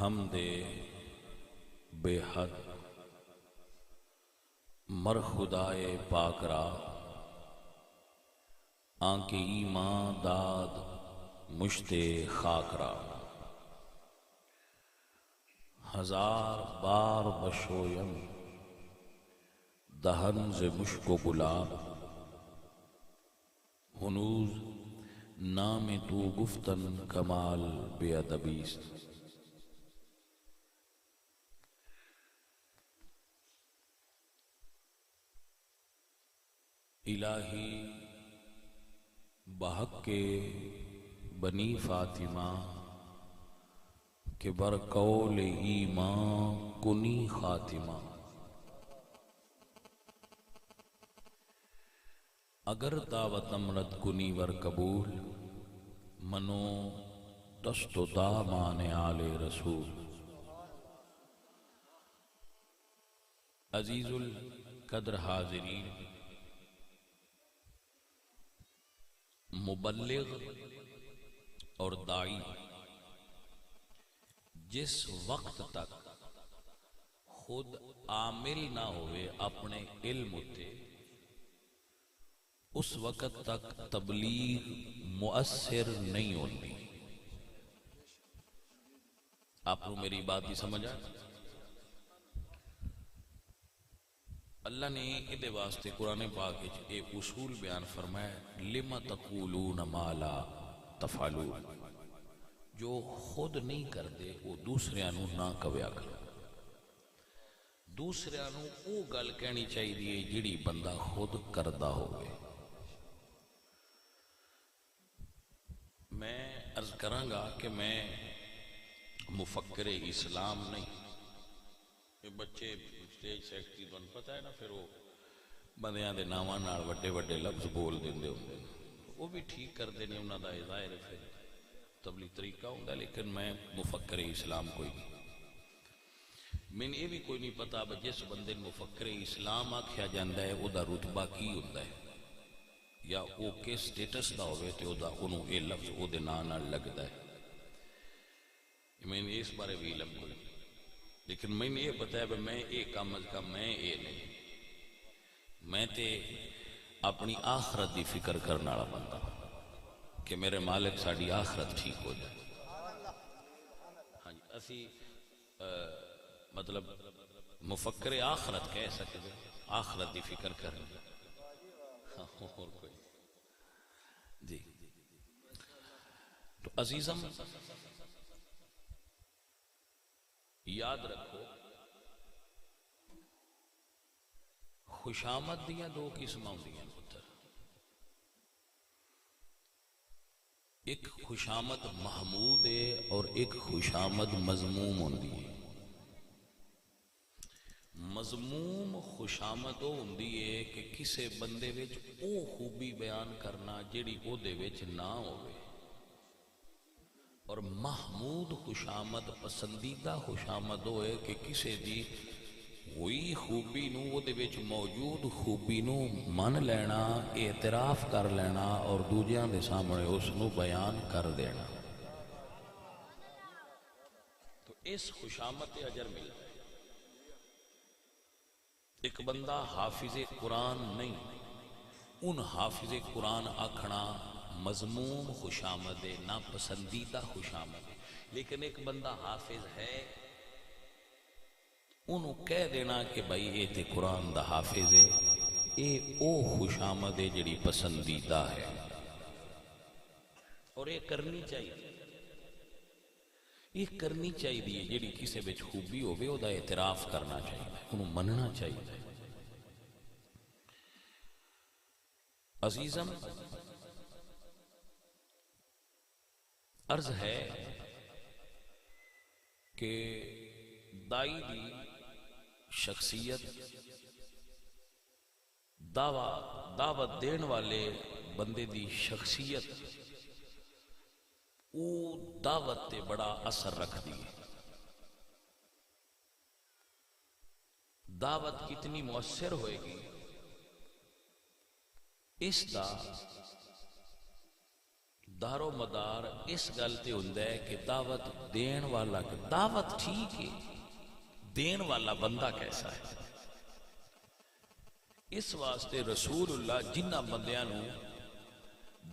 حمد بے حد مر خدائے پاک را آنکہ ایمان داد مشت خاک را ہزار بار بشویم دہن ز مشک و گلاب ہنوز نام تو گفتن کمال بے ادبی است الہی بحق کے بنی فاطمہ کہ بر قول ایمان کنی خاتمہ اگر دعوت امرد کنی ور قبول منو دست و دامان آل رسول عزیز القدر حاضرین، مبلغ اور داعی جس وقت تک خود عامل نہ ہوئے اپنے علم اتے اس وقت تک تبلیغ مؤثر نہیں ہوتی۔ آپ کو میری بات بھی سمجھ آئے؟ اللہ نے ادھے واسطے قرآن پاک ایک اصول بیان فرمایا، لِمَ تَقُولُونَ مَا لَا تَفْعَلُونَ، جو خود نہیں کرتے وہ دوسرے نو نہ کہیا کرو۔ دوسرے نو وہ گل کہنی چاہیے جڑی بندہ خود کردا ہوئے۔ میں عرض کراں گا کہ میں مفکر اسلام نہیں، یہ بچے اسٹیج سیکٹری تو پتہ ہے نا، پھر وہ بندیاں دے ناواں نال وڈے وڈے لفظ بول دیندے ہوندے، وہ بھی ٹھیک کردے نے، انہاں دا ظاہر ہے پھر تبلیغ طریقہ ہوندا، لیکن میں مفکر اسلام کوئی نہیں۔ میں یہ بھی کوئی نہیں پتا جس بندے مفکر اسلام آکھیا جاندا ہے او دا رتبہ کی ہوندا ہے یا وہ کس سٹیٹس دا ہوئے تے او دا انہوں اے لفظ او دے نام نال لگدا ہے، میں اس بارے بھی علم کوئی نہیں، لیکن میں نے یہ بتایا کہ میں ایک کام از کم میں یہ نہیں، میں تے اپنی آخرت دی فکر کرنے والا بندہ کہ میرے مالک ساڑی آخرت ٹھیک ہو جائے۔ ہاں جی، اسی مطلب مفکر آخرت کہہ سکتے آخرت دی فکر کرنے، اور کوئی جی۔ تو عزیزم یاد رکھو، خوشامد دیاں دو قسم ہوندیاں پتر، ایک خوشامد محمود ہے اور ایک خوشامد مذموم ہوندی ہے۔ مذموم خوشامد وہ ہوندی ہے کہ کسے بندے وچ او خوبی بیان کرنا جیڑی او دے وچ نہ ہوئے، اور محمود خوشامد پسندیدہ خوشامد ہوئے کہ کسے دی وہی خوبی نو وہ دے وچ موجود خوبی نو من لینا، اعتراف کر لینا اور دوجیاں دے سامنے اس نو بیان کر دینا، تو اس خوشامد اجر ملتا ہے۔ ایک بندہ حافظ قرآن نہیں، ان حافظ قرآن آکھنا مضموم خوشامد ہے، ناپسندیدہ خوشامد ہے، لیکن ایک بندہ حافظ ہے انہوں کہہ دینا کہ بھائی اے تے قرآن دا حافظ ہے، اے او خوشامد ہے جڑی پسندیدہ ہے، اور یہ کرنی چاہیے، یہ کرنی چاہیے جڑی کسے بچ خوبی ہوئے او دا اعتراف کرنا چاہیے، انہوں مننا چاہیے۔ عزیزم عرض ہے کہ دائی دی شخصیت، دعوت دین والے بندے دی شخصیت او دعوت تے بڑا اثر رکھ دی، دعوت کتنی مؤثر ہوئے گی اس دا دار و مدار اس گل تے ہوندا ہے کہ دعوت دین والا، دعوت ٹھیک ہے، دین والا بندہ کیسا ہے۔ اس واسطے رسول اللہ جنہ بندیاں نو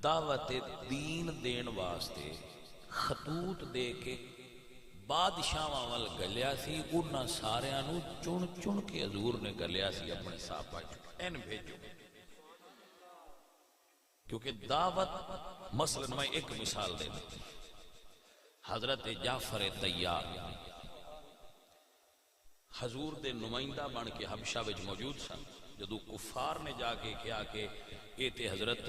دعوت دین دین واسطے خطوط دے کے بادشاہاں وال گلیا سی، انہاں ساریاں نو چن چن کے حضور نے گلیا سی اپنے صحابہ چ این بھیجو، کیونکہ دعوت مثلا میں ایک مثال دینا، حضرت جعفر طیار حضور دے نمائندہ بن کے حبشہ وچ موجود سن، جدو کفار نے جا کے کیا کہ یہ تے حضرت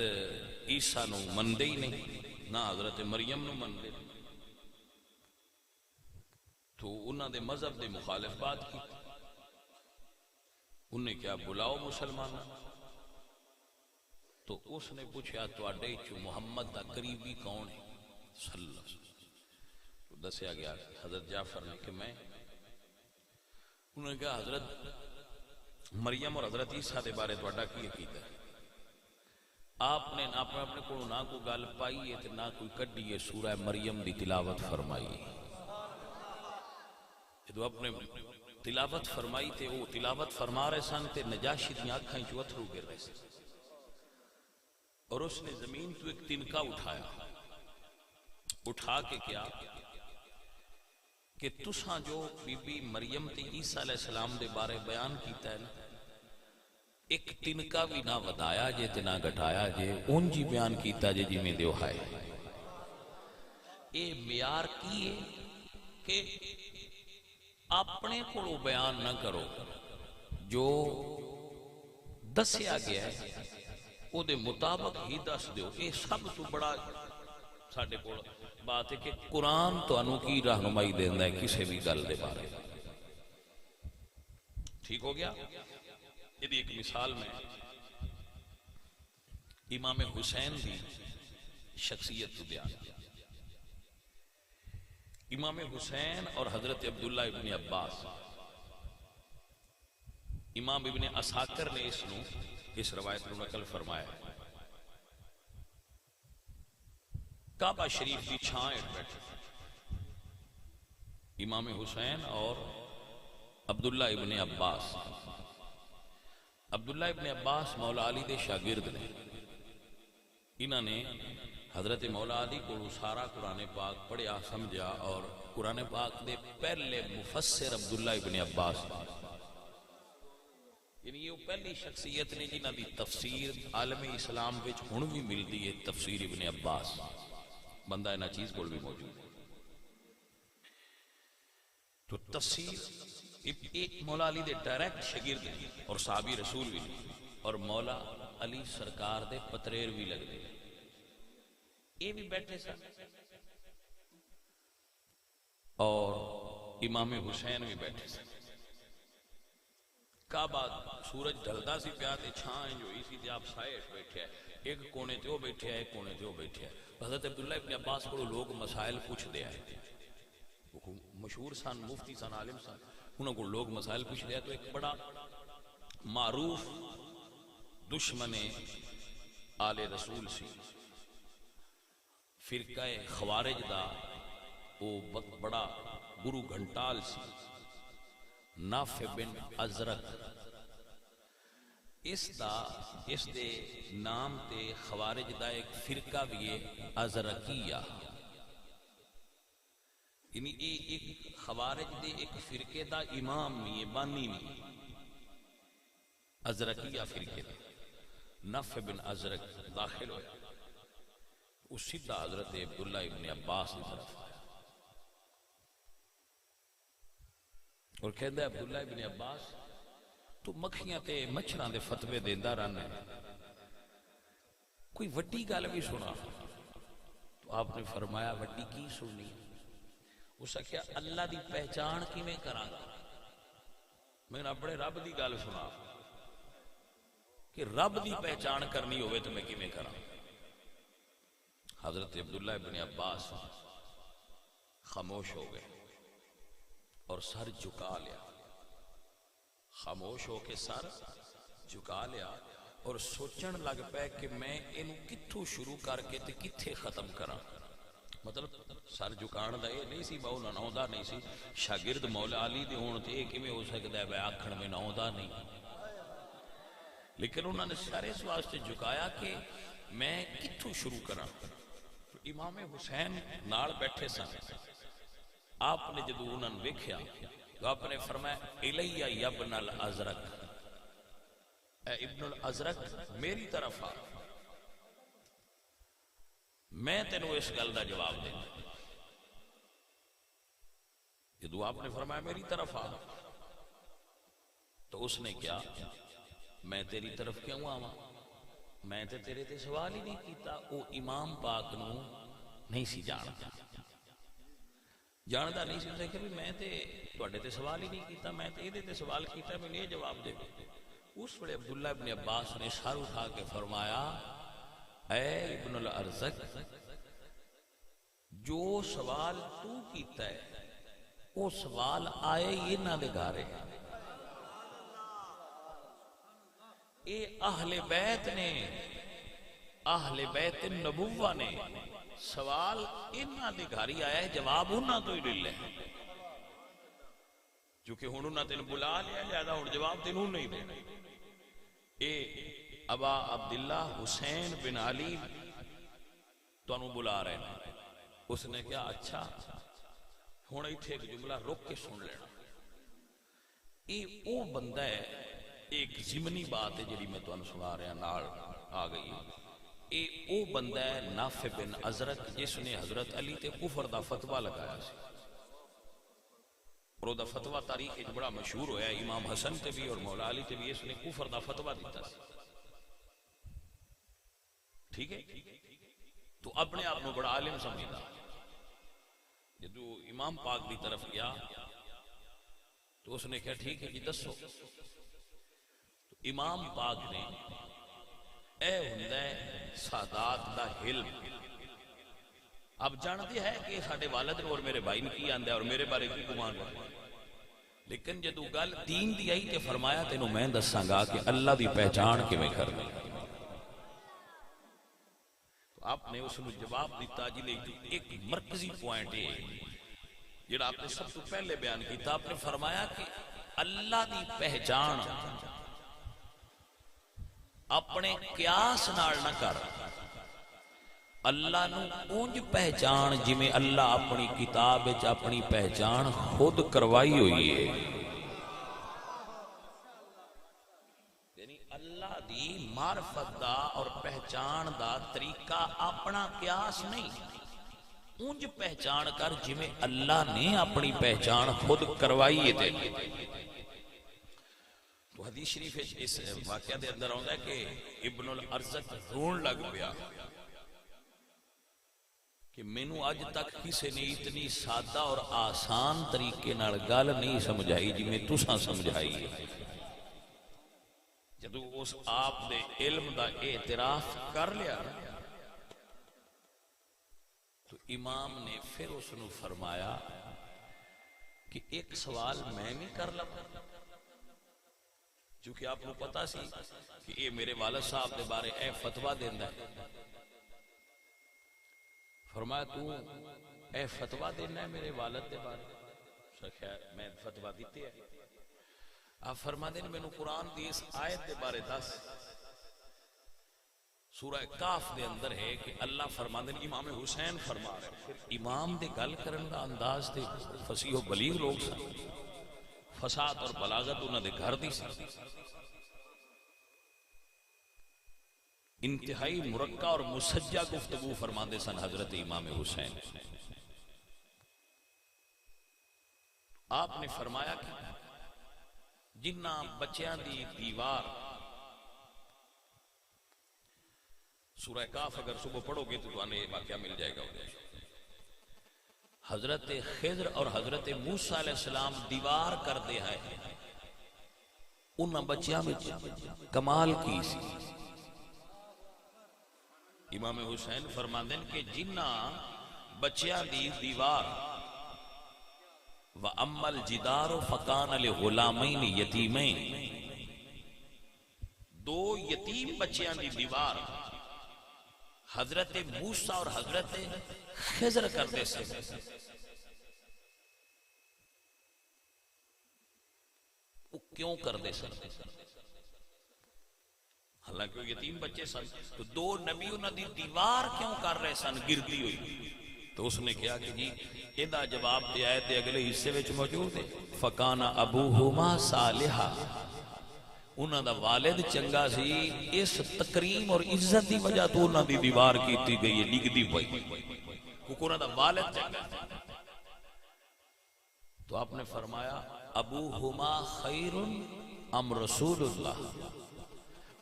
عیسیٰ نو مندے ہی نہیں، نہ حضرت مریم نو مندے، تو انہاں دے مذہب دے مخالف بات کی، انہیں کیا بلاؤ مسلمان، تو اس نے پوچھا تواڈے چ محمد دا قریبی کون ہے صلی اللہ علیہ وسلم، تو دسیا گیا حضرت جعفر نے کہ میں، انہوں نے کہا حضرت مریم اور حضرت عیسیٰ دے بارے تواڈا کی عقیدہ ہے؟ آپ نے اپنے کو نہ کوئی گل پائی ہے تے نہ کوئی کڈی ہے، سورہ مریم دی تلاوت فرمائی، جدو اپنے تلاوت فرمائی تے وہ تلاوت فرما رہے سن تے نجاشی دی آنکھاں چوں اتھرو گر رہے سن، اور اس نے زمین تو ایک تنکا اٹھایا، اٹھا کے کیا کہ تساں جو بی بی مریم تے عیسیٰ علیہ السلام دے بارے بیان کیتا ہے نا، ایک تنکا بھی نہ ودایا جے تے نہ گھٹایا جے، اون جی بیان کیتا جے جی میں دیو ہائے۔ اے معیار کی ہے کہ اپنے کو بیان نہ کرو، جو دسیا گیا ہے او دے مطابق ہی دس دیو۔ اے سب تو بڑا ساڈے کول بات ہے کہ قرآن تو انو کی رہنمائی دیندا ہے کسی بھی گل دے بارے۔ ٹھیک ہو گیا؟ یہ ایک مثال میں امام حسین دی شخصیت بیان کیا۔ امام حسین اور حضرت عبداللہ ابن عباس، امام ابن اساکر نے اس روایت کو نقل فرمایا، کعبہ شریف کی چھاں ہیٹھ بیٹھے امام حسین اور عبداللہ ابن عباس۔ عبداللہ ابن عباس مولا علی دے شاگرد نے، انہوں نے حضرت مولا علی کو سارا قرآن پاک پڑھیا سمجھا، اور قرآن پاک دے پہلے مفسر عبداللہ ابن عباس، یعنی یہ پہلی شخصیت نے جنہاں دی تفسیر عالم اسلام وچ ہن بھی ملتی ہے، تفسیر ابن عباس، بندہ اینا چیز کول بھی موجود ہے۔ تو تفسیر مولا علی دے ڈائریکٹ شاگرد نے اور صحابی رسول بھی نے، اور مولا علی سرکار دے پتریر بھی لگ دے، یہ بھی بیٹھے سن، اور امام حسین بھی بیٹھے سن۔ کعبہ سورج ڈھلدا سی پیا تے چھاں جو اسی تے آپ سائے بیٹھے ہیں، ایک کونے تے وہ بیٹھے ہیں، ایک کونے تے وہ بیٹھے ہیں۔ حضرت عبداللہ ابن عباس کو لوگ مسائل پوچھ دے آئے، مشہور سن، مفتی سن، عالم سن، انہوں کو لوگ مسائل پوچھ دیا، تو ایک بڑا معروف دشمن آل رسول سی، فرقہ خوارج دا وہ بڑا گرو گھنٹال سی، نافع بن ازرق، اس دے نام تے خوارج دا ایک فرقہ بھی ہے ازرقیہ، یعنی ایک خوارج دے ایک فرقے دا امام نہیں ہے، بانی نہیں، ازرقیہ فرقے دا نافع بن ازرق داخل ہویا، اس سیدھا حضرت عبداللہ ابن عباس کی طرف آیا اور کہندہ ہے عبداللہ ابن عباس تو مکھیاں تے مچھراں دے فتوے دیندا رہنا ہے، کوئی وڈی گل بھی سنا؟ تو آپ نے فرمایا وڈی کی سننی؟ اس نے کہا اللہ دی پہچان کی میں کراں گا، میں نے اپنے رب دی گل سنا کہ رب دی پہچان کرنی ہوئے تو میں کی میں کراں۔ حضرت عبداللہ ابن عباس خاموش ہو گئے اور سر جھکا لیا، خاموش ہو کے سر جھکا لیا اور سوچن لگ پے کہ میں اینو کتھوں شروع کر کے تے کتھے ختم کراں. مطلب سر جھکان دا یہ نہیں سی باؤ نہ آوندا نہیں سی. شاگرد مولا علی دے ہون تے کیویں ہو سکدا ہے بے آکھن میں نہ آوندا نہیں. لیکن انہوں نے سر اس واسطے جھکایا کہ میں کتھوں شروع کراں. امام حسین نال بیٹھے سن. آپ نے جدو انہوں نے ویکھیا تو آپ نے فرمایا الی ابن الازرق، اے ابن الازرق میری طرف آ، میں تینوں اس گل دا جواب دیں. جدو آپ نے فرمایا میری طرف آ تو اس نے کیا، میں تیری طرف کیوں آواں، میں تے تیرے تے سوال ہی نہیں کیتا. او امام پاک نو نہیں سی جاندا نہیں سی کہ میں تے تواڈے تے سوال ہی نہیں کیتا، میں تے ایدے تے سوال کیتا، میں نے یہ جواب دے. اس ویلے عبداللہ ابن عباس نے سر اٹھا کے فرمایا اے ابن الارزق، جو سوال تو کیتا ہے وہ سوال آئے ہی نہ دے گھارے. اے اہل بیت نے، اہل بیت النبوہ نے، سوال انہاں دے گھاری آیا ہے، جواب انہاں تو ہی لے لے. چونکہ ہن انہاں تینوں بلا لیا لہذا ہن جواب تینوں نہیں دینا. اے ابا عبداللہ حسین بن علی تانوں بلا رہے ہیں. اس نے کہا اچھا ہن ایتھے ایک جملہ رک کے سن لینا. اے او بندہ ہے، ایک ضمنی بات ہے جڑی میں تانوں سنا رہا نال آ گئی. اے او بندہ ہے نافع بن ازرق جس نے حضرت علی تے کفر دا فتویٰ لگایا سی. اور دا فتویٰ تاریخ ایک بڑا مشہور ہویا ہے. امام حسن تے بھی اور مولا علی تے بھی اس نے کفر دا فتویٰ دیتا سی. ٹھیک ہے، تو اپنے آپ کو بڑا عالم سمجھتا. جدو امام پاک دی طرف گیا تو اس نے کہا ٹھیک ہے جی دسو. تو امام پاک نے اے ہوندا ہے سادات دا علم. اب جانتے ہے کہ ساڈے والد اور میرے بھائی نے کی آندا ہے اور میرے بارے کی گمان ہے. لیکن جدو گل دین دی آئی تے فرمایا تینوں میں دساں گا کہ اللہ دی پہچان کیویں کرنی. آپ نے اس نے جواب دیتا جی ایک مرکزی پوائنٹ ہے جڑا آپ نے سب تو پہلے بیان کیتا. آپ نے فرمایا کہ اللہ دی پہچان اپنے قیاس نال نہ کر. اللہ نو اونج پہچان جویں اللہ اپنی کتاب وچ اپنی پہچان خود کروائی ہوئی ہے. یعنی اللہ دی معرفت دا اور پہچان دا طریقہ اپنا قیاس نہیں، اونج پہچان کر جویں اللہ نے اپنی پہچان خود کروائی ہے. تو حدیث شریف اس واقعہ دے اندر آتا ہے کہ ابن الارزق رون لگ پیا کہ مینوں اج تک کسی نے اتنی سادہ اور آسان طریقے نال گل نہیں سمجھائی جی میں تساں سمجھائی ہے. جدو اس آپ دے علم دا اعتراف کر لیا تو امام نے پھر اس نو فرمایا کہ ایک سوال میں نہیں کر لوں، چونکہ آپ کو پتا سی کہ یہ میرے والد صاحب دے بارے اے فتویٰ دیندا ہے. فرمایا تو اے فتویٰ دینا ہے میرے والد دے بارے؟ خیر میں فتویٰ دیتے ہیں. آپ فرما دیں میں نے قرآن دی اس آیت دے بارے دس. سورہ کاف دے اندر ہے کہ اللہ فرما دیں امام حسین فرما رہے ہیں. پھر امام دے گل کرن دا انداز دے فصیح و بلیغ لوگ سن، فساد اور بلاغت انہوں دے گھر دی سی. انتہائی مرقع اور مسجع گفتگو فرماندے سن حضرت امام حسین. آپ نے فرمایا کہ جنہ بچیاں دی دیوار، سورہ کاف اگر صبح پڑھو گے تو تمہیں واقعہ مل جائے گا. حضرت خضر اور حضرت موسیٰ علیہ السلام دیوار کر دے ہیں. انہاں بچیاں میں کمال کی سی. امام حسین فرماندے ہیں کہ جنہ بچیاں دی دیوار وَأَمَّا الْجِدَارُ فَكَانَ لِغُلَامَيْنِ يَتِيمَيْنِ، دو یتیم بچیاں دی دیوار حضرت موسیٰ اور حضرت خضر کرتے سے وہ کیوں کرتے سن؟ حالانکہ وہ یتیم بچے سن تو دو نبی انہاں دی دیوار کیوں کر رہے سن گردی ہوئی؟ تو اس نے کہا کہ جی ایدہ جواب دے آئے تھے اگلے حصے وچ موجود ہے فَقَانَ أَبُوهُمَا صَالِحًا انہاں دا والد چنگا سی اس تکریم اور عزت دی وجہ تو انہاں دی دیوار کیتی گئی ہے لکھ دی ہوئی کیونکہ انہاں دا والد چنگا تو آپ نے فرمایا ابوہما خیر ام رسول اللہ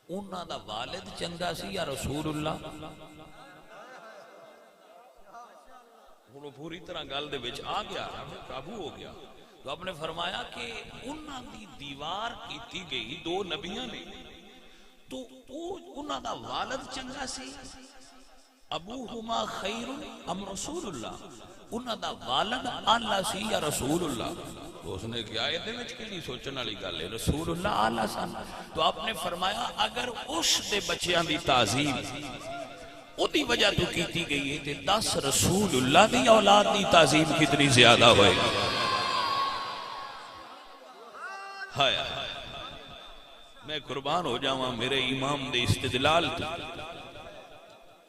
انہاں دا والد چنگا سی یا رسول اللہ؟ وہ پوری طرح گل دے وچ آ گیا قابو ہو گیا تو آپ نے فرمایا کہ انہاں دی دیوار کیتی گئی دو نبیاں نے تو انہاں دا والد چنگا سی ابوہما خیر ام رسول اللہ انہاں دا والد آلہ سی یا رسول اللہ؟ تو اس نے کیا یہ دے وچ کیڑی سوچن والی گل ہے رسول اللہ آلہ سن تو آپ نے فرمایا اگر اس دے بچیاں دی تعظیم او دی وجہ تو کیتی گئی ہے تے 10 رسول اللہ دی اولاد دی تعظیم کتنی زیادہ ہوئے گی؟ ہایا میں قربان ہو جاواں میرے امام دے استدلال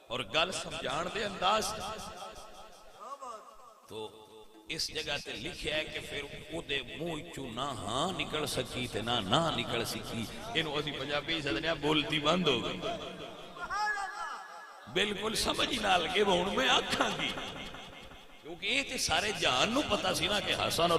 اور گل سمجھان دے انداز تو اس جگہ تے لکھیا ہے کہ پھر او دے منہ چوں نہ ہاں نکل سکی تے نہ نکل سکی اینو اسی پنجابی سدنیا بولتی بند ہو گئی بالکل سمجھ نال کے ہن میں آکھاں گی کیونکہ یہ تے سارے جہان نو پتہ سی نا کہ حسن اور